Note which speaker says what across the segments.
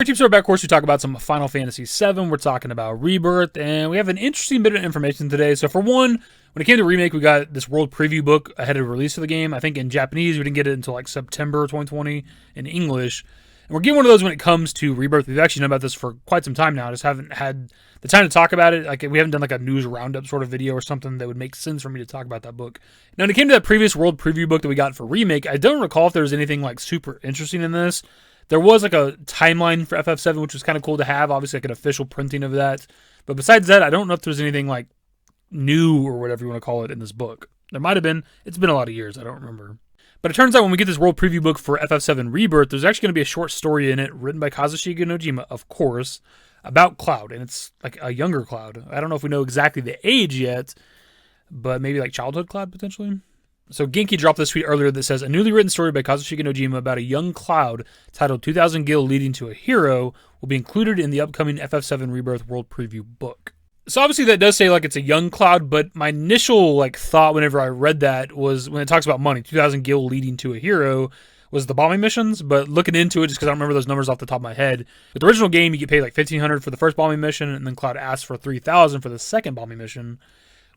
Speaker 1: Team Back Course, we talk about some Final Fantasy VII, we're talking about Rebirth, and we have an interesting bit of information today. So for one, when it came to Remake, we got this world preview book ahead of the release of the game. I think in Japanese, we didn't get it until like September 2020 in English. And we're getting one of those when it comes to Rebirth. We've actually known about this for quite some time now. I just haven't had the time to talk about it. Like, we haven't done like a news roundup sort of video or something that would make sense for me to talk about that book. Now, when it came to that previous world preview book that we got for Remake, I don't recall if there was anything like super interesting in this. There was like a timeline for FF7, which was kind of cool to have, obviously like an official printing of that. But besides that, I don't know if there's anything like new or whatever you want to call it in this book. There might have been. It's been a lot of years. I don't remember. But it turns out when we get this world preview book for FF7 Rebirth, there's actually going to be a short story in it written by Kazushige Nojima, of course, about Cloud. And it's like a younger Cloud. I don't know if we know exactly the age yet, but maybe like childhood Cloud potentially. So Genki dropped this tweet earlier that says, a newly written story by Kazushige Nojima about a young Cloud titled 2000 Gil Leading to a Hero will be included in the upcoming FF7 Rebirth World Preview book. So obviously that does say like it's a young Cloud, but my initial like thought whenever I read that was when it talks about money, 2000 Gil Leading to a Hero was the bombing missions, but looking into it, just because I don't remember those numbers off the top of my head, with the original game you get paid like 1500 for the first bombing mission, and then Cloud asks for 3000 for the second bombing mission.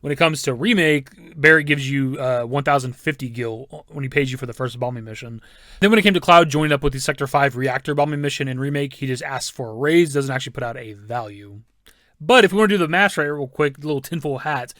Speaker 1: When it comes to Remake, Barrett gives you 1,050 gil when he pays you for the first bombing mission. Then when it came to Cloud joining up with the Sector 5 reactor bombing mission in Remake, he just asks for a raise, doesn't actually put out a value. But if we want to do the math right real quick, little tinfoil hat,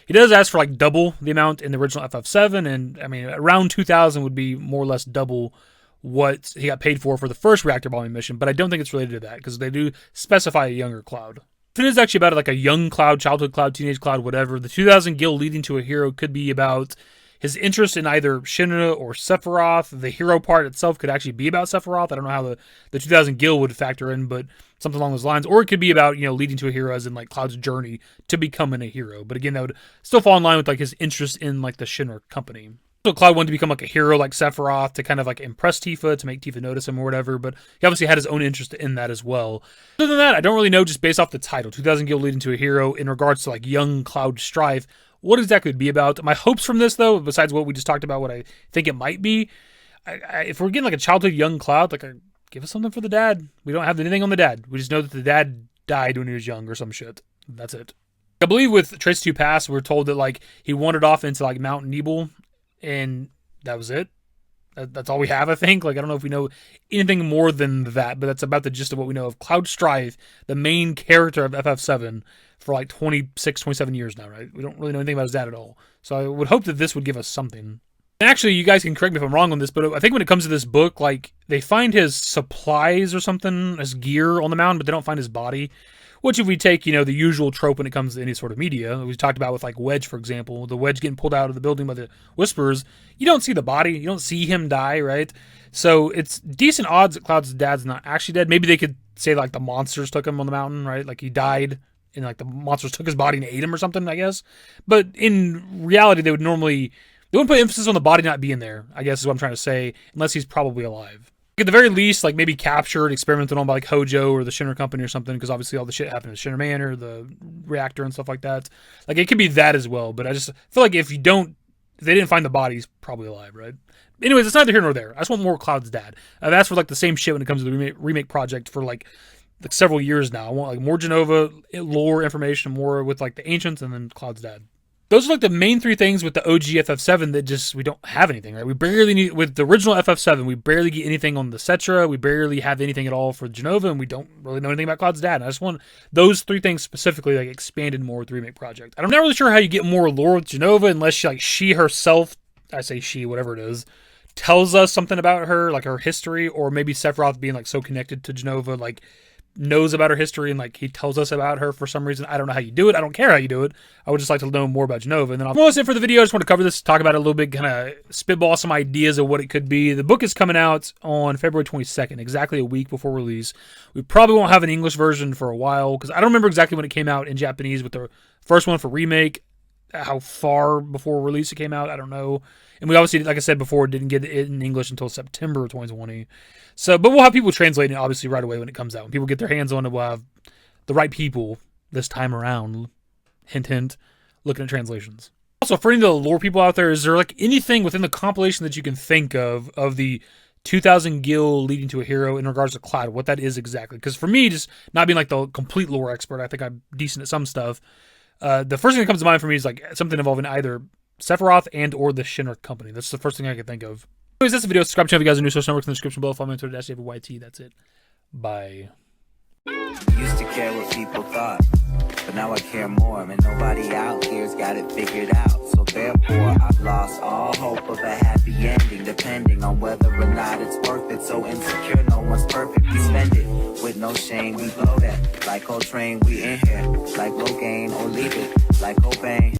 Speaker 1: he does ask for like double the amount in the original FF7, and I mean, around 2,000 would be more or less double what he got paid for the first reactor bombing mission, but I don't think it's related to that, because they do specify a younger Cloud. If it is actually about like a young Cloud, childhood Cloud, teenage Cloud, whatever, the 2000 Gil Leading to a Hero could be about his interest in either Shinra or Sephiroth. The hero part itself could actually be about Sephiroth. I don't know how the 2000 Gil would factor in, but something along those lines. Or it could be about, leading to a hero as in like Cloud's journey to becoming a hero. But again, that would still fall in line with like his interest in like the Shinra company. So Cloud wanted to become like a hero like Sephiroth to kind of like impress Tifa, to make Tifa notice him or whatever, but he obviously had his own interest in that as well. Other than that, I don't really know, just based off the title, 2000 Gil Leading to a Hero, in regards to like young Cloud Strife, what exactly it would be about. My hopes from this, though, besides what we just talked about, what I think it might be, if we're getting like a childhood young Cloud, like give us something for the dad. We don't have anything on the dad. We just know that the dad died when he was young or some shit. That's it. I believe with Trace 2 Pass, we're told that like he wandered off into like Mount Nebel, and that was it. That's all we have, I think. Like, I don't know if we know anything more than that, but that's about the gist of what we know of Cloud Strife, the main character of FF7, for like 26, 27 years now, right? We don't really know anything about his dad at all. So I would hope that this would give us something. And actually, you guys can correct me if I'm wrong on this, but I think when it comes to this book, like, they find his supplies or something, his gear on the mountain, but they don't find his body. Which, if we take, the usual trope when it comes to any sort of media, we talked about with, like, Wedge, for example, the Wedge getting pulled out of the building by the Whisperers, you don't see the body, you don't see him die, right? So it's decent odds that Cloud's dad's not actually dead. Maybe they could say, like, the monsters took him on the mountain, right? Like, he died, and, like, the monsters took his body and ate him or something, I guess. But in reality, they wouldn't put emphasis on the body not being there, I guess is what I'm trying to say, unless he's probably alive. At the very least, like maybe captured, experimented on by like Hojo or the Shinra company or something, because obviously all the shit happened at Shinra Manor, the reactor and stuff like that. Like, it could be that as well, but I just feel like if they didn't find the body, he's probably alive, right? Anyways, it's neither here nor there. I just want more Cloud's dad. I've asked for like the same shit when it comes to the remake project for like several years now. I want like more Genova lore information, more with like the ancients, and then Cloud's dad. Those are like the main three things with the OG FF7 that we don't have anything, right? We barely need, with the original FF7, we barely get anything on the Cetra, we barely have anything at all for Genova, and we don't really know anything about Cloud's dad. And I just want those three things specifically like expanded more with the remake project. I'm not really sure how you get more lore with Genova unless she herself, I say she, whatever it is, tells us something about her, like her history, or maybe Sephiroth being like so connected to Genova, like knows about her history and like he tells us about her for some reason. I don't know how you do it. I don't care how you do it. I would just like to know more about Genova. And then that's it for the video. I just want to cover this, talk about it a little bit, kind of spitball some ideas of what it could be. The book is coming out on February 22nd, exactly a week before release. We probably won't have an English version for a while because I don't remember exactly when it came out in Japanese with the first one for Remake, how far before release it came out. I don't know. And we obviously, like I said before, didn't get it in English until September 2020. So, but we'll have people translating it obviously right away when it comes out. When people get their hands on it, we'll have the right people this time around. Hint, hint, looking at translations. Also, for any of the lore people out there, is there like anything within the compilation that you can think of the 2,000 gil leading to a hero in regards to Cloud, what that is exactly. Because for me, just not being like the complete lore expert, I think I'm decent at some stuff. The first thing that comes to mind for me is like something involving either Sephiroth and or the Shinra company. That's the first thing I could think of. Anyways, that's the video. Subscribe to channel if you guys are new. Social networks in the description below. Follow me on Twitter, @DaveYT. That's it. Bye.
Speaker 2: Used to care what people thought, but now I care more. And nobody out here's got it figured out. So therefore, I've lost all hope of a happy ending, depending on whether or not it's worth it. So insecure, no one's perfect. We spend it with no shame. We blow that like Coltrane. We in here like Rogaine, or leave it like Cobain.